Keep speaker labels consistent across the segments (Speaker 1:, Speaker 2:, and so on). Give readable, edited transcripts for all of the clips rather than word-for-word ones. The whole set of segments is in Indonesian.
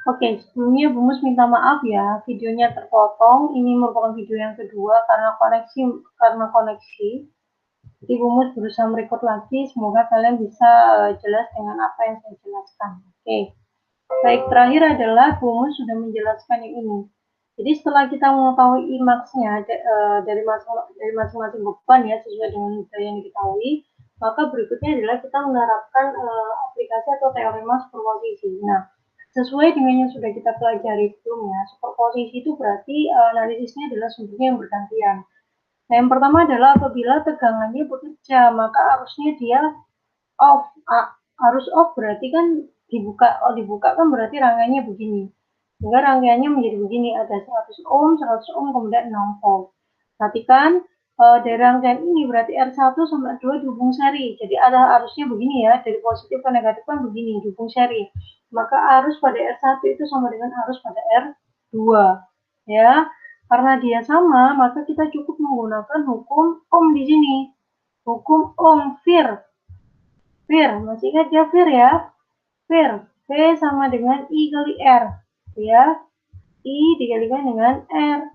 Speaker 1: Oke, sebelumnya Bu Mus minta maaf ya, videonya terpotong. Ini merupakan video yang kedua karena koneksi. Jadi Bu Mus berusaha merecord lagi. Semoga kalian bisa jelas dengan apa yang saya jelaskan. Oke. Baik, terakhir adalah Bu Mus sudah menjelaskan yang ini. Jadi setelah kita mengetahui IMAX-nya dari masing-masing beban ya sesuai dengan daya yang diketahui, maka berikutnya adalah kita menerapkan aplikasi atau teorema superposisi. Nah, sesuai dengan yang sudah kita pelajari sebelumnya, superposisi itu berarti analisisnya adalah sumbernya yang bergantian. Nah, yang pertama adalah apabila tegangannya bekerja, maka harusnya dia off. Harus off berarti kan dibuka kan berarti rangkaiannya begini. Sehingga rangkaiannya menjadi begini, ada 100 ohm, kemudian 6 volt. Perhatikan dari rangkaian ini berarti R1 sama R2 dihubung seri. Jadi ada arusnya begini ya, dari positif ke negatif kan begini, dihubung seri. Maka arus pada R1 itu sama dengan arus pada R2. Ya, karena dia sama, maka kita cukup menggunakan hukum Ohm di sini. Hukum Ohm, masih ingat ya Fir ya? Fir, V sama dengan I kali R, ya. I dikalikan dengan R.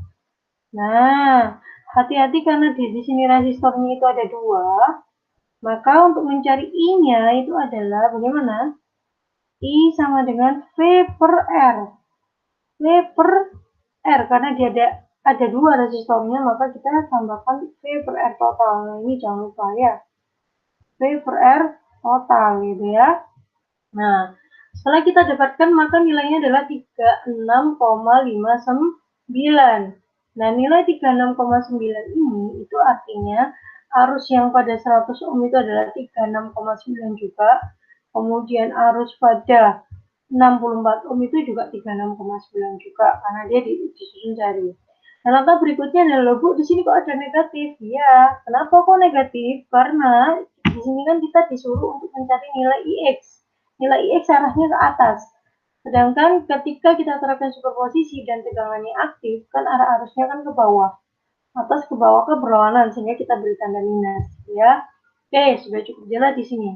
Speaker 1: Nah, hati-hati karena di sini resistornya itu ada 2, maka untuk mencari I-nya itu adalah bagaimana? I sama dengan V per R. V per R, karena dia ada 2 resistornya, maka kita tambahkan V per R total. Nah, ini jangan lupa ya. V per R total gitu ya. Nah, setelah kita dapatkan maka nilainya adalah 36,59. Nah, nilai 36,9 ini itu artinya arus yang pada 100 ohm itu adalah 36,9 juga. Kemudian arus pada 64 ohm itu juga 36,9 juga karena dia disusun jari. Nah, langkah berikutnya adalah, Bu, di sini kok ada negatif? Ya, kenapa kok negatif? Karena di sini kan kita disuruh untuk mencari nilai IX. Nilai IX arahnya ke atas. Sedangkan ketika kita terapkan superposisi dan tegangannya aktif, kan arah arusnya kan ke bawah. Atas ke bawah ke berlawanan, sehingga kita beri tanda minus. Ya, oke, sudah cukup jelas di sini.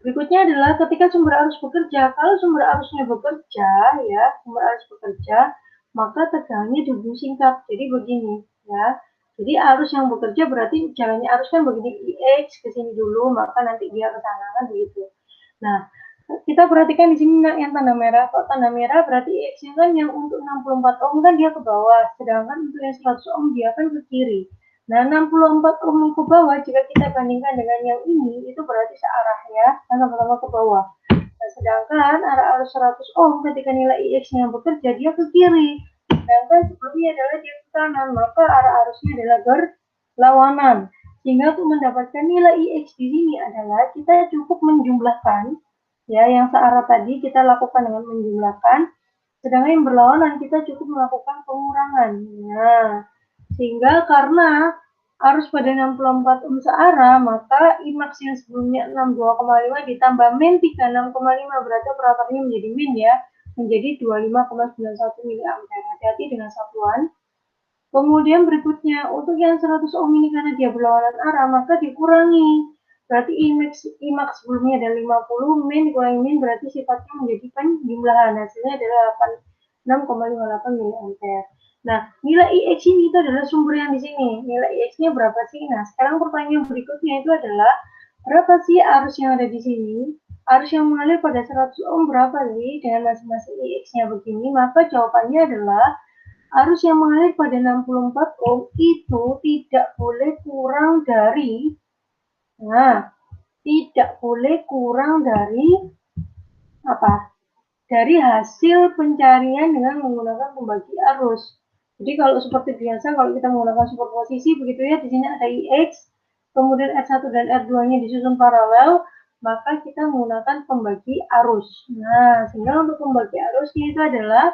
Speaker 1: Berikutnya adalah ketika sumber arus bekerja. Kalau sumber arusnya bekerja, maka tegangannya dihubung singkat. Jadi begini, ya. Jadi arus yang bekerja berarti jalannya arus kan begini, IX ke sini dulu, maka nanti dia ke sana kan begitu. Nah, kita perhatikan di sini yang tanda merah. Kalau tanda merah berarti IX-nya kan yang untuk 64 ohm kan dia ke bawah, sedangkan untuk yang 100 ohm dia kan ke kiri. Nah, 64 ohm ke bawah jika kita bandingkan dengan yang ini itu berarti searah ya, sama-sama ke bawah. Nah, sedangkan arah arus 100 ohm ketika nilai IX-nya bekerja dia ke kiri. Sedangkan sebelumnya adalah dia ke kanan, maka arah arusnya adalah berlawanan. Sehingga untuk mendapatkan nilai IX di sini adalah kita cukup menjumlahkan ya yang searah tadi kita lakukan dengan menjumlahkan, sedangkan yang berlawanan kita cukup melakukan pengurangan. Nah, sehingga karena arus pada 64 ohm searah, maka IMAX yang sebelumnya 62,5 ditambah min 36,5 berarti operatornya menjadi min ya, menjadi 25,91 mA. Hati-hati dengan satuan. Kemudian berikutnya, untuk yang 100 ohm ini karena dia berlawanan arah, maka dikurangi. Berarti IMAX sebelumnya ada 50, min dikurangi min berarti sifatnya menjadi penjumlahan. Hasilnya adalah 6,58 mA. Nah, nilai IX ini itu adalah sumber yang di sini. Nilai IX-nya berapa sih? Nah, sekarang pertanyaan berikutnya itu adalah berapa sih arus yang ada di sini? Arus yang mengalir pada 100 ohm berapa sih dengan masing-masing IX-nya begini? Maka jawabannya adalah arus yang mengalir pada 64 ohm itu tidak boleh kurang dari apa? Dari hasil pencarian dengan menggunakan pembagi arus. Jadi kalau seperti biasa kalau kita menggunakan superposisi begitu ya, di sini ada IX, kemudian R1 dan R2-nya disusun paralel, maka kita menggunakan pembagi arus. Nah, sehingga untuk pembagi arusnya itu adalah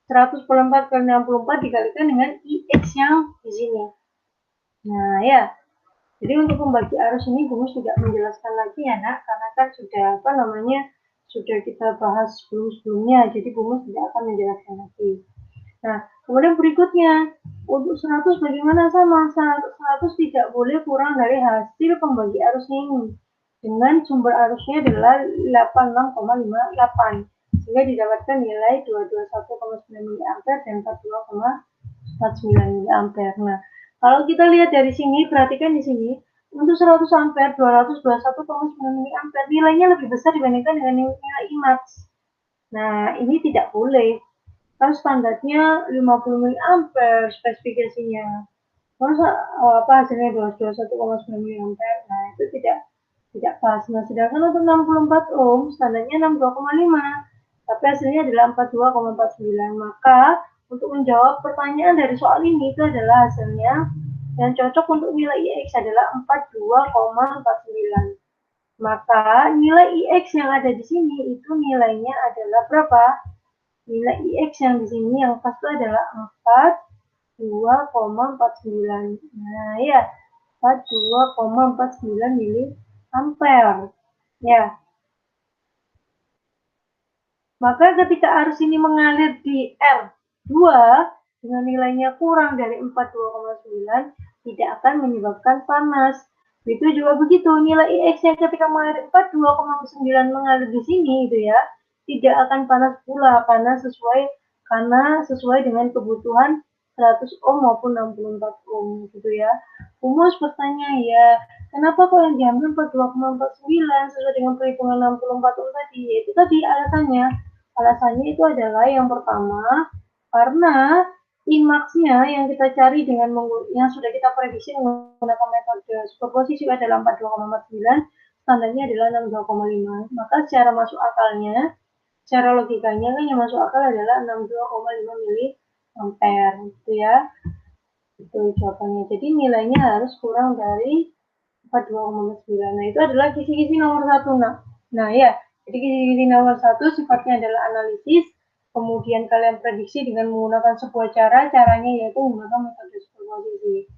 Speaker 1: 100 per 4 kali 64 dikalikan dengan IX yang di sini. Nah, ya. Jadi untuk pembagi arus ini Gumus tidak menjelaskan lagi ya, Nak, karena kan sudah kita bahas sebelum-sebelumnya, jadi Gumus tidak akan menjelaskan lagi. Nah, kemudian berikutnya, untuk 100 bagaimana sama? 100 tidak boleh kurang dari hasil pembagi arusnya ini. Dengan sumber arusnya adalah 86,58. sehingga didapatkan nilai 221,9 mA dan 42,49 mA. Nah, kalau kita lihat dari sini, perhatikan di sini, untuk 100 ampere 221,9 mA nilainya lebih besar dibandingkan dengan nilai IMAX. Nah, ini tidak boleh. Kan standarnya 50 mA spesifikasinya. Terus apa hasilnya 221,9 mA? Nah, itu tidak pas. Nah, sedangkan untuk 64 ohm standarnya 62,5, tapi hasilnya adalah 42,49. Maka untuk menjawab pertanyaan dari soal ini itu adalah hasilnya yang cocok untuk nilai IX adalah 42,49. Maka nilai IX yang ada di sini itu nilainya adalah berapa? Nilai IX yang di sini yang pas itu adalah 42,49. Nah, ya, 42,49 miliampere. Ya. Maka ketika arus ini mengalir di R2 dengan nilainya kurang dari 42,9 tidak akan menyebabkan panas. Itu juga begitu, nilai IX-nya ketika mengalir 42,9 mengalir di sini itu ya, tidak akan panas pula karena sesuai dengan kebutuhan 100 ohm maupun 64 ohm gitu ya. Umus bertanya ya, kenapa kok yang diambil 42,49 sesuai dengan perhitungan 64 ohm tadi? Itu tadi alasannya. Alasannya itu adalah yang pertama, karena IMAX-nya yang kita cari dengan yang sudah kita prediksi menggunakan metode superposisi adalah 42,49, standarnya adalah 62,5. Maka secara masuk akalnya, secara logikanya kan yang masuk akal adalah 62,5 miliampere gitu ya. Itu jawabannya. Jadi nilainya harus kurang dari 42,9. Nah, itu adalah kisi-kisi nomor 1. Nah, ya. Jadi kisi-kisi nomor 1 sifatnya adalah analisis, kemudian kalian prediksi dengan menggunakan sebuah cara, caranya yaitu menggunakan metode superposisi.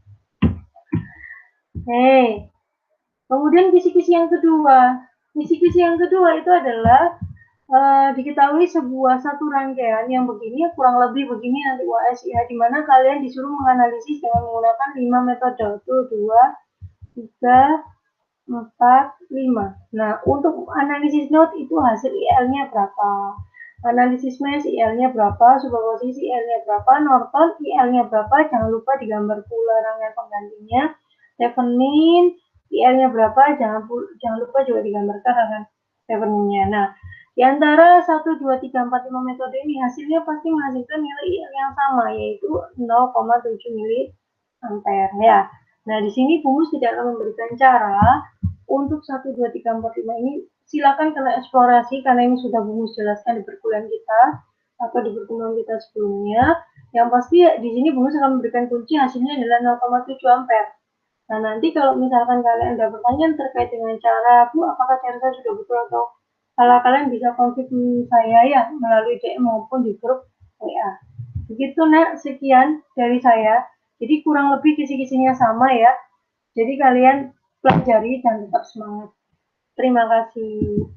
Speaker 1: Kemudian kisi-kisi yang kedua. Kisi-kisi yang kedua itu adalah diketahui sebuah satu rangkaian yang begini, kurang lebih begini nanti UAS ya, dimana kalian disuruh menganalisis dengan menggunakan 5 metode, itu 2, 3, 4, 5. Nah, untuk analisis node itu hasil IL-nya berapa? Analisis mesh IL-nya berapa? Superposisi IL-nya berapa? Norton IL-nya berapa? Jangan lupa digambar pula rangkaian penggantinya. Thevenin IL-nya berapa? Jangan lupa juga digambarkan rangkaian Theveninnya. Nah, di antara 1, 2, 3, 4, 5 metode ini hasilnya pasti menghasilkan nilai IL yang sama, yaitu 0,7 miliampere ya. Nah, di sini Bumus tidak akan memberikan cara untuk 1, 2, 3, 4, 5 ini. Silakan kalian eksplorasi karena ini sudah Bumus jelaskan di perkuliahan kita atau di pertemuan kita sebelumnya. Yang pasti di sini Bumus akan memberikan kunci hasilnya adalah 0,7 ampere. Nah, nanti kalau misalkan kalian ada pertanyaan terkait dengan cara, Bu, apakah cara saya sudah betul atau salah, kalian bisa kontak saya ya melalui DM maupun di grup WA. Begitu, Nak, sekian dari saya. Jadi kurang lebih kisi-kisinya sama ya. Jadi kalian pelajari dan tetap semangat. Terima kasih.